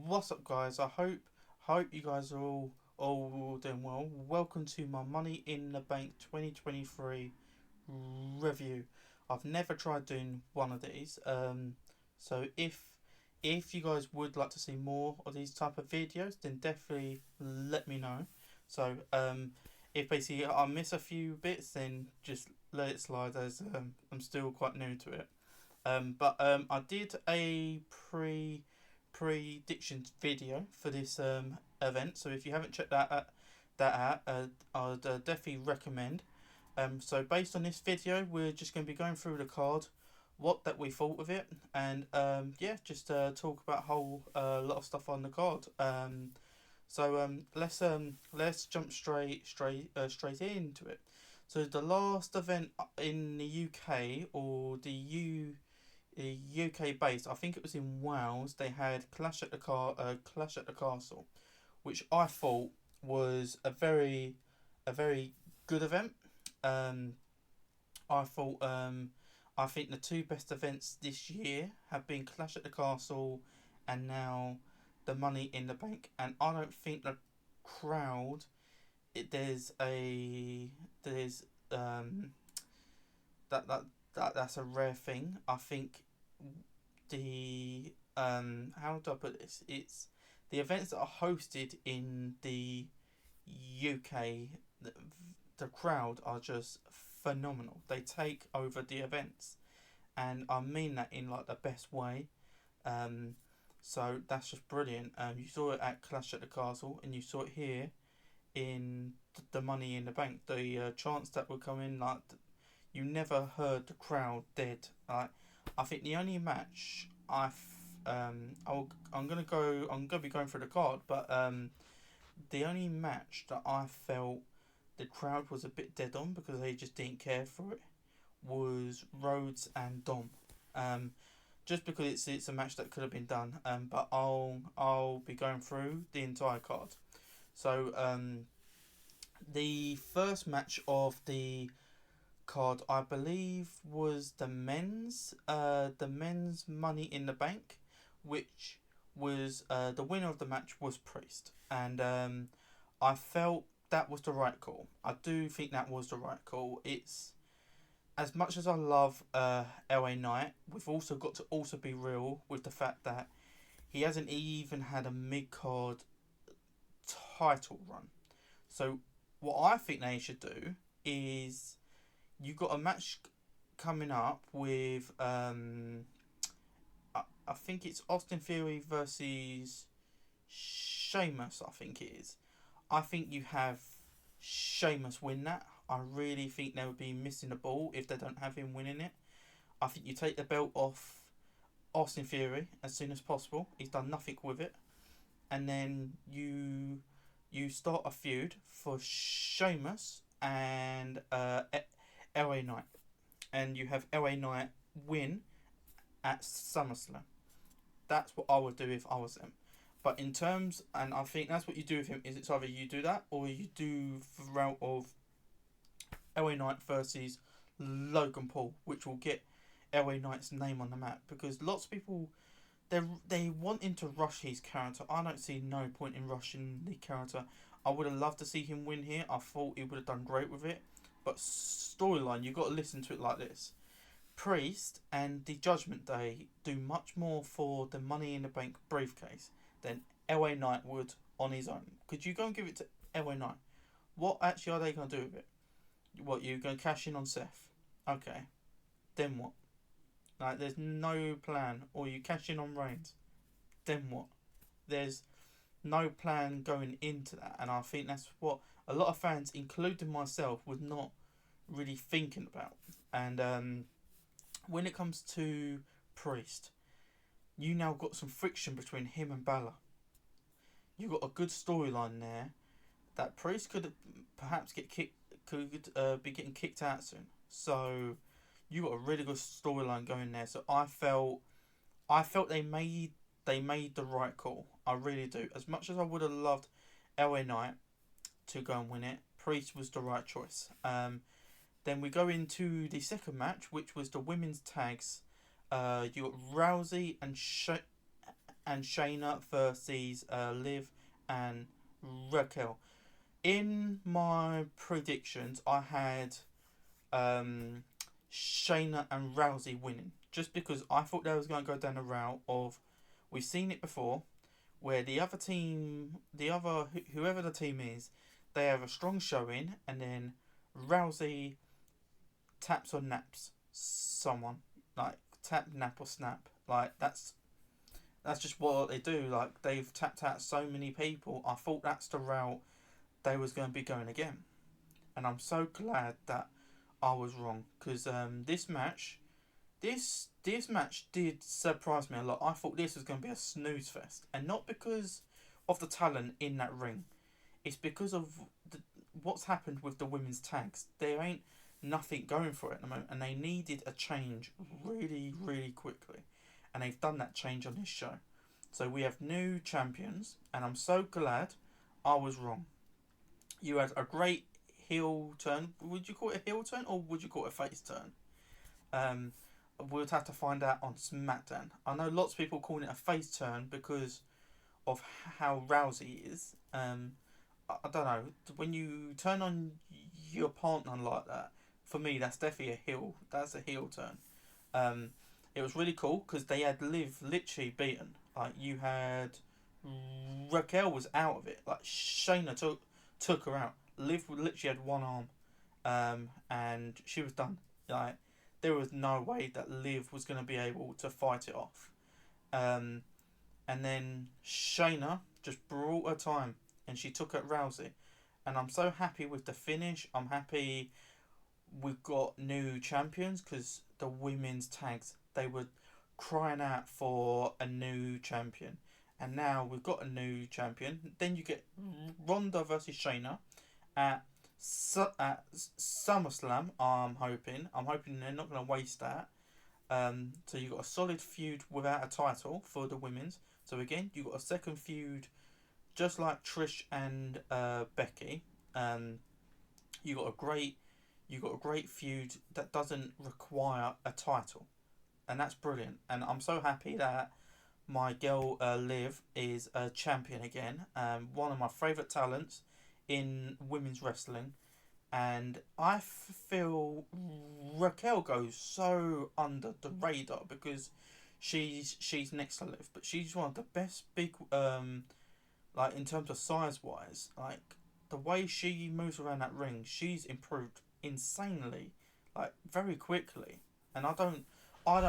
What's up, guys? I hope you guys are all doing well. Welcome to my Money in the Bank 2023 review. I've never tried doing one of these. So if you guys would like to see more of these type of videos, then definitely let me know. So if basically I miss a few bits, then just let it slide, as I'm still quite new to it. But I did a predictions video for this event. So if you haven't checked that out, I'd definitely recommend. So based on this video, we're just going to be going through the card, what that we thought of it, and yeah, just talk about a whole lot of stuff on the card. Let's jump straight into it. So the last event in the UK, or the UK based, I think it was in Wales. They had Clash at the Castle, which I thought was a very good event. Um, I think the two best events this year have been Clash at the Castle, and now the Money in the Bank. And I don't think the crowd. It there's that that that's a rare thing. I think the how do I put this? It's the events that are hosted in the UK. The crowd are just phenomenal. They take over the events, and I mean that in like the best way. Um, so that's just brilliant. You saw it at Clash at the Castle, and you saw it here in the Money in the Bank. The chants that were coming, like you never heard the crowd dead. Like, I think the only match I'm gonna be going through the card, but the only match that I felt the crowd was a bit dead on because they just didn't care for it was Rhodes and Dom. Um, just because it's a match that could have been done. But I'll be going through the entire card. So the first match of the card, I believe, was the men's Money in the Bank, which was the winner of the match was Priest, and I felt that was the right call. I do think that was the right call. It's, as much as I love LA Knight, we've also got to also be real with the fact that he hasn't even had a mid card title run. So what I think they should do is, you got a match coming up with I think it's Austin Theory versus Sheamus. I think it is. I think you have Sheamus win that. I really think they would be missing the ball if they don't have him winning it. I think you take the belt off Austin Theory as soon as possible. He's done nothing with it, and then you start a feud for Sheamus and LA Knight, and you have LA Knight win at SummerSlam. That's what I would do if I was them. But in terms, and I think that's what you do with him, is it's either you do that or you do the route of LA Knight versus Logan Paul, which will get LA Knight's name on the map, because lots of people, they wanting to rush his character. I don't see no point in rushing the character. I would have loved to see him win here. I thought he would have done great with it. But storyline, you got to listen to it like this. Priest and the Judgment Day do much more for the Money in the Bank briefcase than LA Knight would on his own. Could you go and give it to LA Knight? What actually are they going to do with it? What, you going to cash in on Seth? Okay. Then what? Like, there's no plan. Or you cash in on Reigns? Then what? There's no plan going into that. And I think that's what a lot of fans, including myself, was not really thinking about. And when it comes to Priest, you now got some friction between him and Balor. You got a good storyline there. That Priest could perhaps be getting kicked out soon. So you got a really good storyline going there. So I felt they made the right call. I really do. As much as I would have loved LA Knight to go and win it, Priest was the right choice. Then we go into the second match, which was the women's tags. You got Rousey and Shayna versus Liv and Raquel. In my predictions, I had um, Shayna and Rousey winning, just because I thought they was going to go down the route of, we've seen it before, where the other team, whoever the team is, they have a strong showing, and then Rousey taps or naps someone, like tap, nap, or snap. Like that's just what they do. Like, they've tapped out so many people. I thought that's the route they was going to be going again, and I'm so glad that I was wrong, because this match did surprise me a lot. I thought this was going to be a snooze fest, and not because of the talent in that ring. It's because of what's happened with the women's tags. There ain't nothing going for it at the moment, and they needed a change really, really quickly, and they've done that change on this show. So we have new champions, and I'm so glad I was wrong. You had a great heel turn. Would you call it a heel turn, or would you call it a face turn? Um, we'll have to find out on SmackDown. I know lots of people calling it a face turn because of how Rousey is. I don't know. When you turn on your partner like that, for me, that's definitely a heel. That's a heel turn. Um, it was really cool because they had Liv literally beaten. Like, you had Raquel was out of it. Like, Shayna took her out. Liv literally had one arm, and she was done. Like, there was no way that Liv was going to be able to fight it off. Um, and then Shayna just brought her time, and she took at Rousey. And I'm so happy with the finish. I'm happy we've got new champions, because the women's tags, they were crying out for a new champion. And now we've got a new champion. Then you get Ronda versus Shayna at SummerSlam. I'm hoping they're not going to waste that. So you've got a solid feud without a title for the women's. So again, you've got a second feud, just like Trish and Becky. You got a great feud that doesn't require a title, and that's brilliant. And I'm so happy that my girl Liv is a champion again. One of my favourite talents in women's wrestling, and I feel Raquel goes so under the radar because she's next to Liv, but she's one of the best big like, in terms of size wise, like the way she moves around that ring, she's improved insanely, like very quickly, and I don't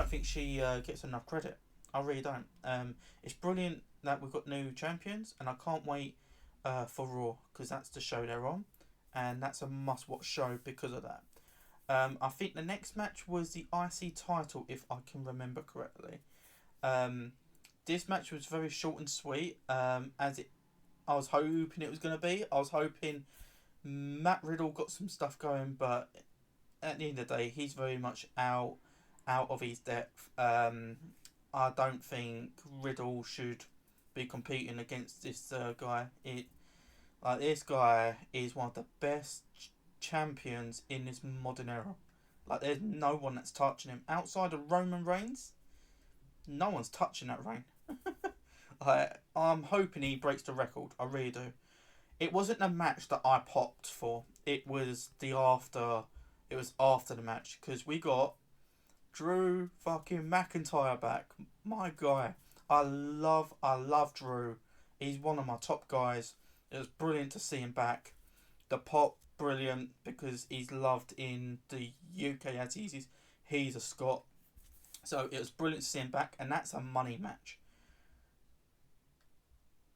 think she gets enough credit. I really don't. It's brilliant that we've got new champions, and I can't wait for Raw, because that's the show they're on, and that's a must-watch show because of that. I think the next match was the IC title, if I can remember correctly. This match was very short and sweet, I was hoping it was going to be. I was hoping Matt Riddle got some stuff going, but at the end of the day, he's very much out of his depth. I don't think Riddle should be competing against this guy. This guy is one of the best champions in this modern era. Like, there's no one that's touching him outside of Roman Reigns. No one's touching that reign. I'm hoping he breaks the record. I really do. It wasn't the match that I popped for. It was after the match, because we got Drew fucking McIntyre back. My guy. I love Drew. He's one of my top guys. It was brilliant to see him back. The pop, brilliant, because he's loved in the UK as he's a Scot. So it was brilliant to see him back, and that's a money match.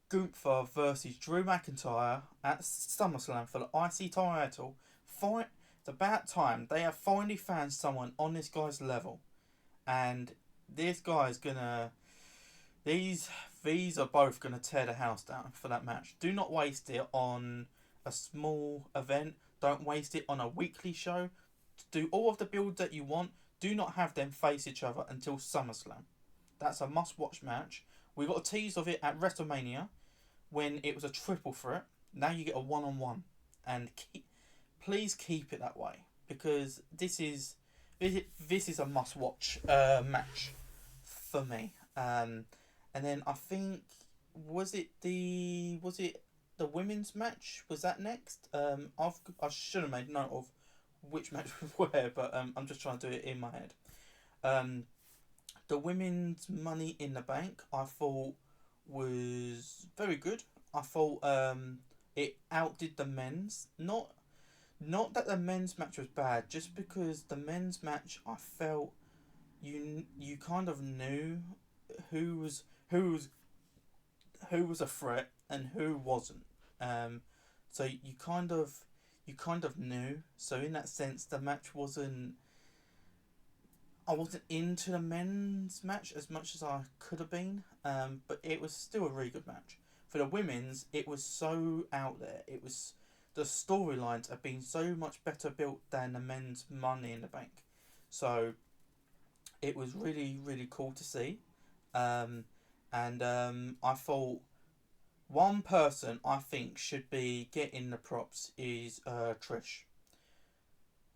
Gunther versus Drew McIntyre at SummerSlam for the IC title. It's about time. They have finally found someone on this guy's level, and this guy's gonna. These are both gonna tear the house down for that match. Do not waste it on a small event. Don't waste it on a weekly show. Do all of the build that you want. Do not have them face each other until SummerSlam. That's a must-watch match. We got a tease of it at WrestleMania, when it was a triple threat. Now you get a one-on-one, and please keep it that way, because this is a must-watch match for me. And then I think was it the women's match? Was that next? I should have made note of which match was where, but I'm just trying to do it in my head. Um, the women's Money in the Bank I thought was very good. I thought it outdid the men's. Not that the men's match was bad, just because the men's match I felt you kind of knew who was who was who was a threat and who wasn't. Um, so you kind of knew. So in that sense, the match wasn't. I wasn't into the men's match as much as I could have been, but it was still a really good match. For the women's, it was so out there. It was the storylines have been so much better built than the men's Money in the Bank. So it was really really cool to see, um, and I thought one person I think should be getting the props is Trish.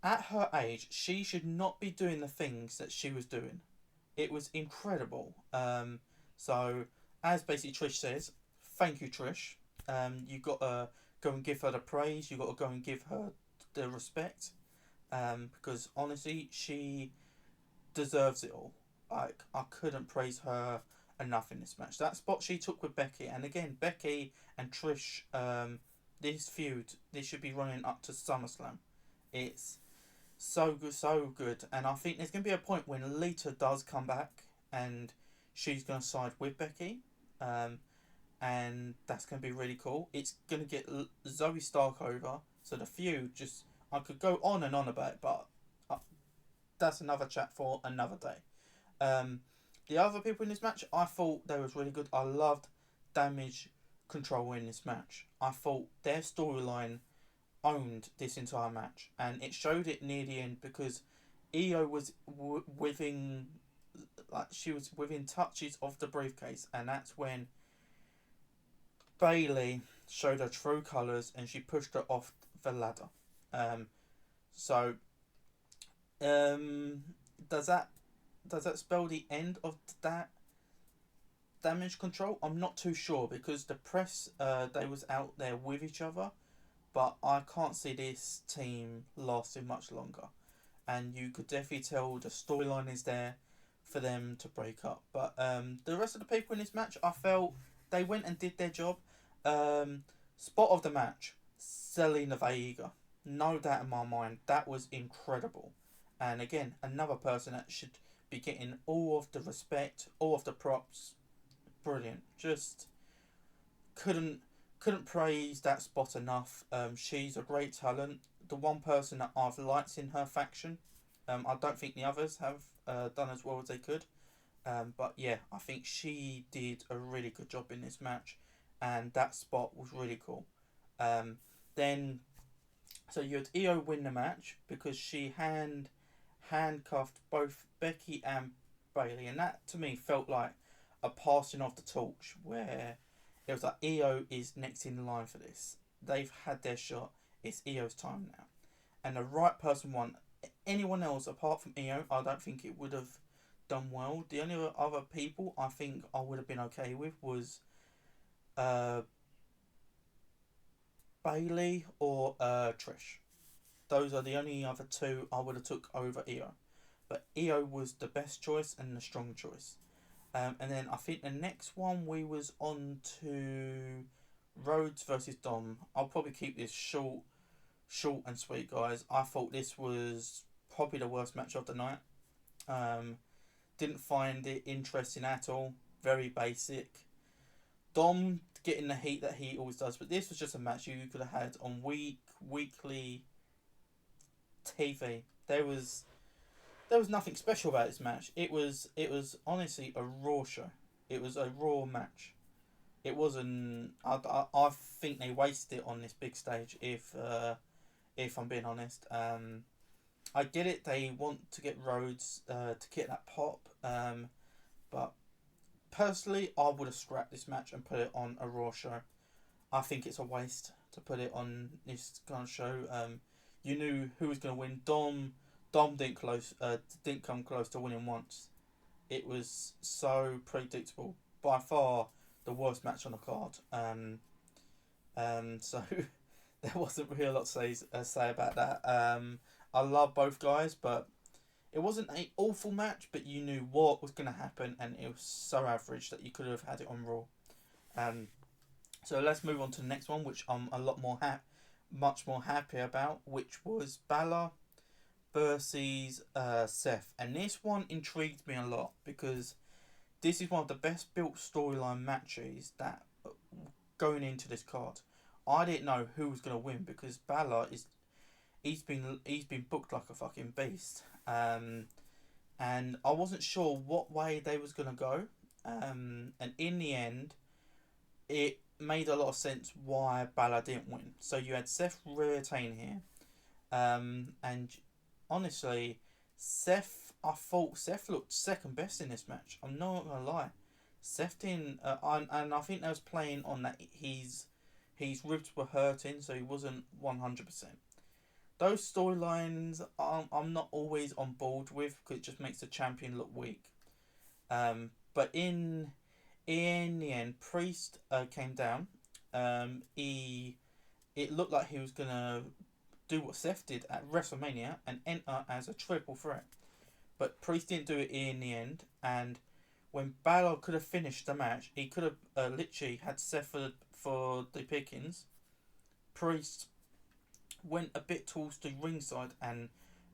At her age, she should not be doing the things that she was doing. It was incredible. So, as basically Trish says, thank you, Trish. You got to go and give her the praise. You got to go and give her the respect. Because honestly, she deserves it all. Like I couldn't praise her enough in this match. That spot she took with Becky, and again Becky and Trish, this feud this should be running up to SummerSlam. It's so good, so good, and I think there's gonna be a point when Lita does come back, and she's gonna side with Becky, um, and that's gonna be really cool. It's gonna get Zoe Stark over, so the feud just I could go on and on about it, but uh, that's another chat for another day. Um, the other people in this match, I thought they was really good. I loved Damage Control in this match. I thought their storyline owned this entire match, and it showed it near the end because Io was within, like she was within touches of the briefcase, and that's when Bailey showed her true colours and she pushed her off the ladder. Um, so um, does that spell the end of that Damage Control? I'm not too sure because the press they was out there with each other, but I can't see this team lasting much longer. And you could definitely tell the storyline is there for them to break up. But the rest of the people in this match, I felt they went and did their job. Um, Spot of the match, Selena Vega. No doubt in my mind, that was incredible. And again, another person that should be getting all of the respect, all of the props. Brilliant. Just couldn't couldn't praise that spot enough. She's a great talent. The one person that I've liked in her faction. I don't think the others have done as well as they could. But yeah, I think she did a really good job in this match, and that spot was really cool. Um, then so you had Io win the match because she handcuffed both Becky and Bailey, and that to me felt like a passing of the torch where it was like Io is next in line for this. They've had their shot. It's Io's time now, and the right person won. Anyone else apart from Io, I don't think it would have done well. The only other people I think I would have been okay with was uh, Bailey or Trish. Those are the only other two I would have took over Io. But Io was the best choice and the strong choice. And then I think the next one we was on to Rhodes versus Dom. I'll probably keep this short and sweet, guys. I thought this was probably the worst match of the night. Um, didn't find it interesting at all. Very basic. Dom getting the heat that he always does, but this was just a match you could have had on weekly TV. There was nothing special about this match. It was honestly a raw show. It was a raw match. It wasn't. I think they wasted it on this big stage. If I'm being honest, I get it. They want to get Rhodes to get that pop. But personally, I would have scrapped this match and put it on a Raw show. I think it's a waste to put it on this kind of show. You knew who was going to win. Dom didn't come close to winning once. It was so predictable by far the worst match on the card. So there wasn't really a lot to say about that. I love both guys, but it wasn't an awful match. But you knew what was going to happen, and it was so average that you could have had it on Raw. So let's move on to the next one, which I'm a lot more much more happy about, which was Balor versus Seth, and this one intrigued me a lot because this is one of the best built storyline matches that going into this card. I didn't know who was gonna win because Balor he's been booked like a fucking beast, and I wasn't sure what way they was gonna go, and in the end, it made a lot of sense why Balor didn't win. So you had Seth retain here, and honestly, I thought Seth looked second best in this match. I'm not gonna lie. Seth didn't, and I think that was playing on that his ribs were hurting, so he wasn't 100%. Those storylines I'm not always on board with because it just makes the champion look weak. But in the end, Priest came down. It looked like he was gonna do what Seth did at WrestleMania and enter as a triple threat. But Priest didn't do it in the end, and when Balor could have finished the match, he could have literally had Seth for the pickings. Priest went a bit towards the ringside, and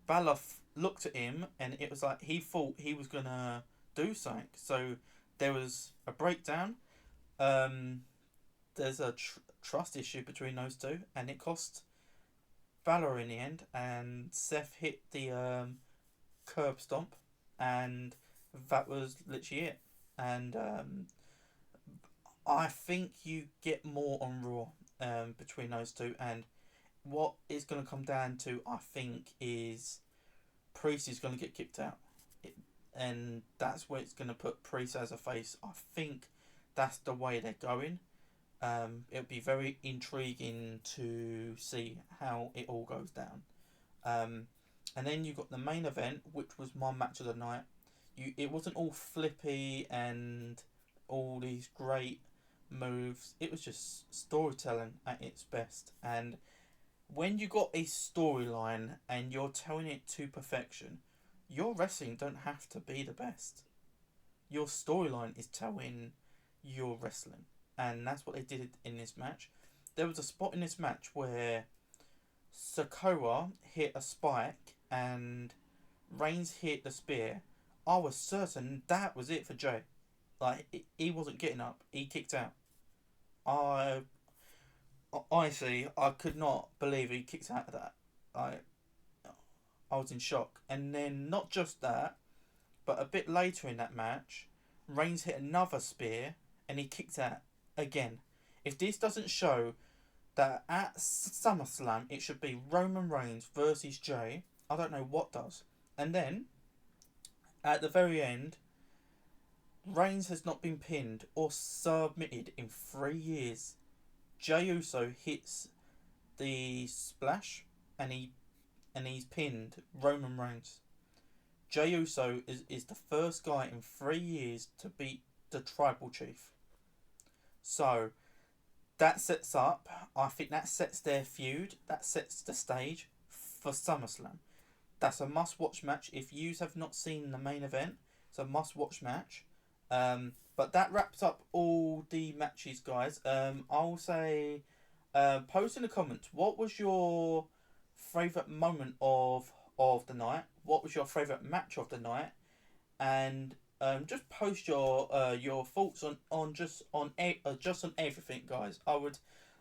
Balor looked at him, and it was like he thought he was gonna do something. So there was a breakdown. There's a trust issue between those two, and it cost Balor in the end, and Seth hit the curb stomp, and that was literally it. And I think you get more on Raw between those two, and what it's going to come down to, I think, is Priest is going to get kicked out, and that's where it's going to put Priest as a face. I think that's the way they're going. It'll be very intriguing to see how it all goes down. And then you got the main event, which was my match of the night. It wasn't all flippy and all these great moves. It was just storytelling at its best. And when you got a storyline and you're telling it to perfection, your wrestling don't have to be the best. Your storyline is telling your wrestling. And that's what they did in this match. There was a spot in this match where Sikoa hit a spike and Reigns hit the spear. I was certain that was it for Jay. Like, he wasn't getting up. He kicked out. Honestly, I could not believe he kicked out of that. I was in shock. And then, not just that, but a bit later in that match, Reigns hit another spear and he kicked out again. If this doesn't show that at SummerSlam it should be Roman Reigns versus Jay, I don't know what does. And then, at the very end, Reigns has not been pinned or submitted in 3 years. Jey Uso hits the splash and he's pinned Roman Reigns. Jey Uso is the first guy in 3 years to beat the Tribal Chief. So that sets up, I think that sets their feud, that sets the stage for SummerSlam. That's a must-watch match. If you have not seen the main event, it's a must-watch match. But that wraps up all the matches, guys. I'll say, post in the comments, what was your favourite moment of the night? What was your favourite match of the night? And just post your thoughts on everything, guys. I would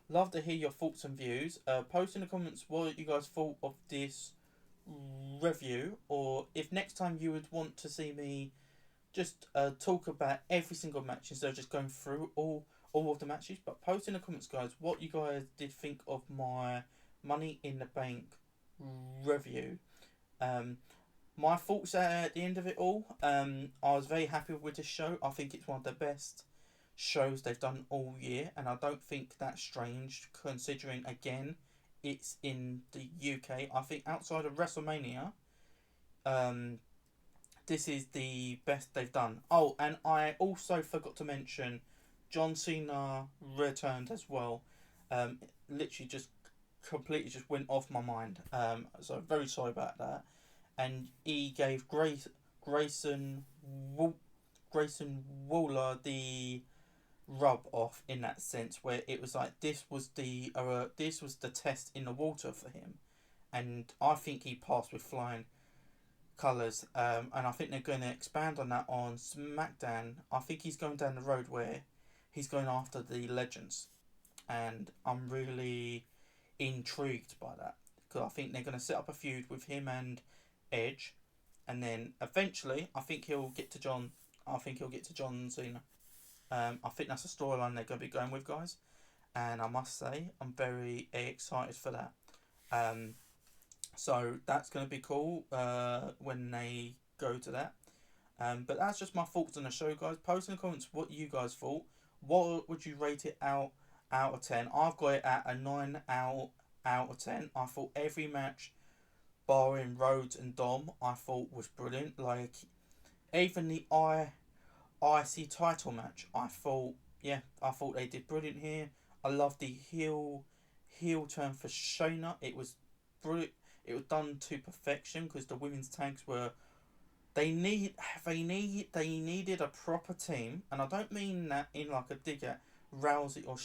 love to hear your thoughts and views. Post in the comments what you guys thought of this review, or if next time you would want to see me just talk about every single match instead of just going through all of the matches. But post in the comments, guys, what you guys did think of my Money in the Bank review. My thoughts at the end of it all, I was very happy with this show. I think it's one of the best shows they've done all year, and I don't think that's strange considering, again, it's in the UK. I think outside of WrestleMania, this is the best they've done. Oh, and I also forgot to mention, John Cena returned as well. Um, Literally just completely just went off my mind. So very sorry about that. And he gave Grayson Grayson Waller the rub off in that sense, where it was like this was the test in the water for him, and I think he passed with flying colours. And I think they're going to expand on that on SmackDown. I think he's going down the road where he's going after the legends, and I'm really intrigued by that because I think they're going to set up a feud with him and Edge, and then eventually I think he'll get to John. I think he'll get to John Cena. I think that's a storyline they're going to be going with, guys, and I must say I'm very excited for that. Um, so that's going to be cool when they go to that. But that's just my thoughts on the show, guys. Post in the comments what you guys thought. What would you rate it out of 10? I've got it at a 9 out of 10. I thought every match, barring Rhodes and Dom, I thought was brilliant. Like even the IC title match, I thought they did brilliant here. I love the heel turn for Shayna. It was brilliant. It was done to perfection because the women's tags were. They needed a proper team, and I don't mean that in like a dig at Rousey or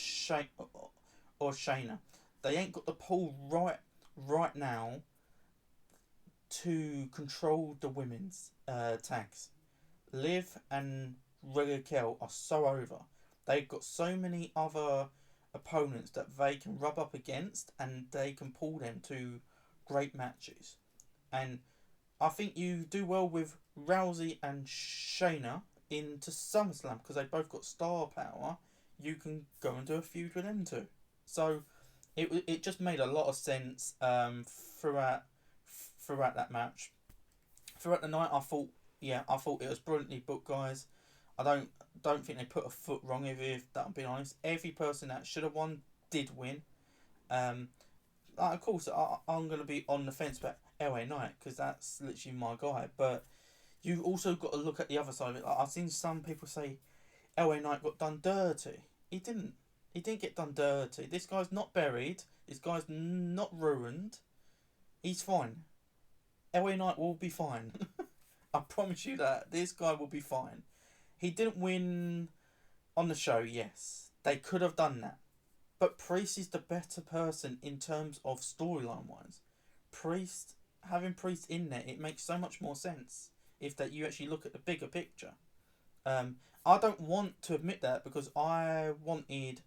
Shayna. They ain't got the pull right now to control the women's tags. Liv and Raquel are so over. They've got so many other opponents that they can rub up against, and they can pull them to great matches. And I think you do well with Rousey and Shayna into SummerSlam because they both got star power. You can go and do a feud with them too. So it just made a lot of sense throughout that match. Throughout the night, I thought it was brilliantly booked, guys. I don't think they put a foot wrong if that I'm being honest. Every person that should have won did win. Of course, I'm going to be on the fence about LA Knight because that's literally my guy. But you also got to look at the other side of it. Like, I've seen some people say LA Knight got done dirty. He didn't. He didn't get done dirty. This guy's not buried. This guy's not ruined. He's fine. LA Knight will be fine. I promise you that. This guy will be fine. He didn't win on the show, yes. They could have done that. But Priest is the better person in terms of storyline wise. Having Priest in there, it makes so much more sense if that you actually look at the bigger picture. I don't want to admit that because I wanted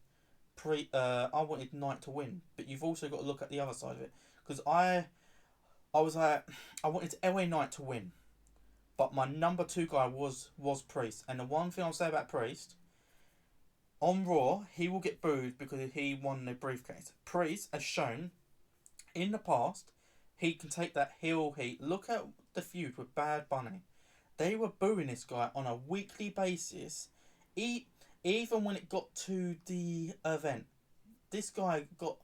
Knight to win, but you've also got to look at the other side of it because I wanted LA Knight to win, but my number 2 guy was Priest, and the one thing I'll say about Priest. On Raw, he will get booed because he won the briefcase. Priest has shown in the past he can take that heel heat. Look at the feud with Bad Bunny. They were booing this guy on a weekly basis. Even when it got to the event, this guy got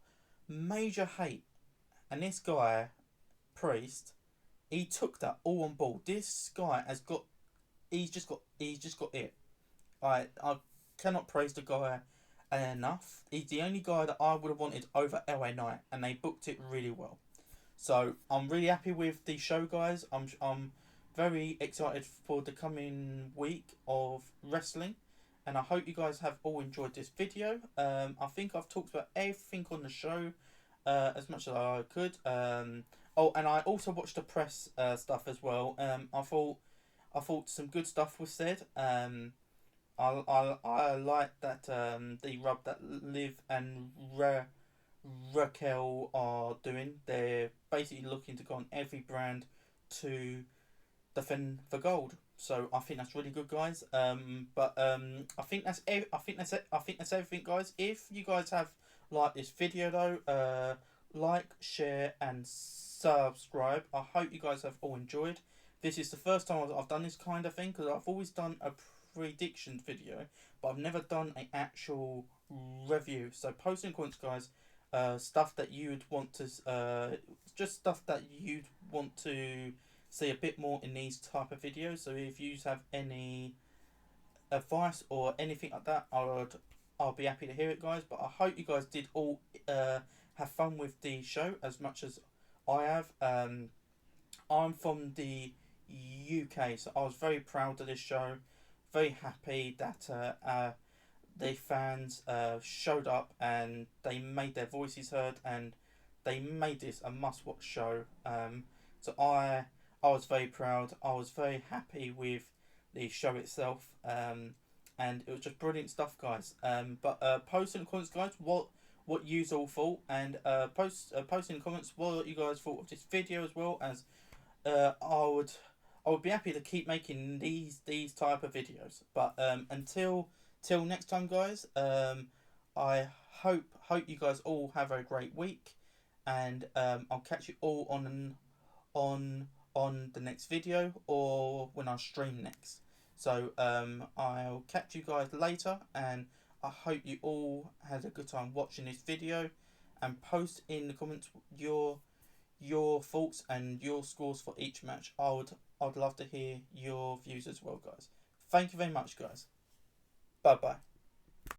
major hate. And this guy, Priest, he took that all on board. This guy he's just got it. I cannot praise the guy enough. He's the only guy that I would have wanted over LA Knight, and they booked it really well. So I'm really happy with the show, guys. I'm very excited for the coming week of wrestling, and I hope you guys have all enjoyed this video. I think I've talked about everything on the show as much as I could. And I also watched the press stuff as well. I thought some good stuff was said. I like that the rub that Liv and Raquel are doing. They're basically looking to go on every brand to defend the gold. So I think that's really good, guys. I think that's everything, guys. If you guys have liked this video though, like, share, and subscribe. I hope you guys have all enjoyed. This is the first time I've done this kind of thing because I've always done a prediction video, but I've never done an actual review. So post in comments, guys, stuff that you'd want to see a bit more in these type of videos. So if you have any advice or anything like that, I'll be happy to hear it, guys. But I hope you guys did all have fun with the show as much as I have. I'm from the UK, so I was very proud of this show. Very happy that the fans showed up and they made their voices heard, and they made this a must-watch show. So I was very proud. I was very happy with the show itself, and it was just brilliant stuff, guys. But post in the comments, guys, what you all thought, and post in the comments what you guys thought of this video as well, as I would be happy to keep making these type of videos. But until till next time, guys. I hope you guys all have a great week, and I'll catch you all on the next video or when I stream next. So I'll catch you guys later, and I hope you all had a good time watching this video, and post in the comments your thoughts and your scores for each match. I'd love to hear your views as well, guys. Thank you very much, guys. Bye bye.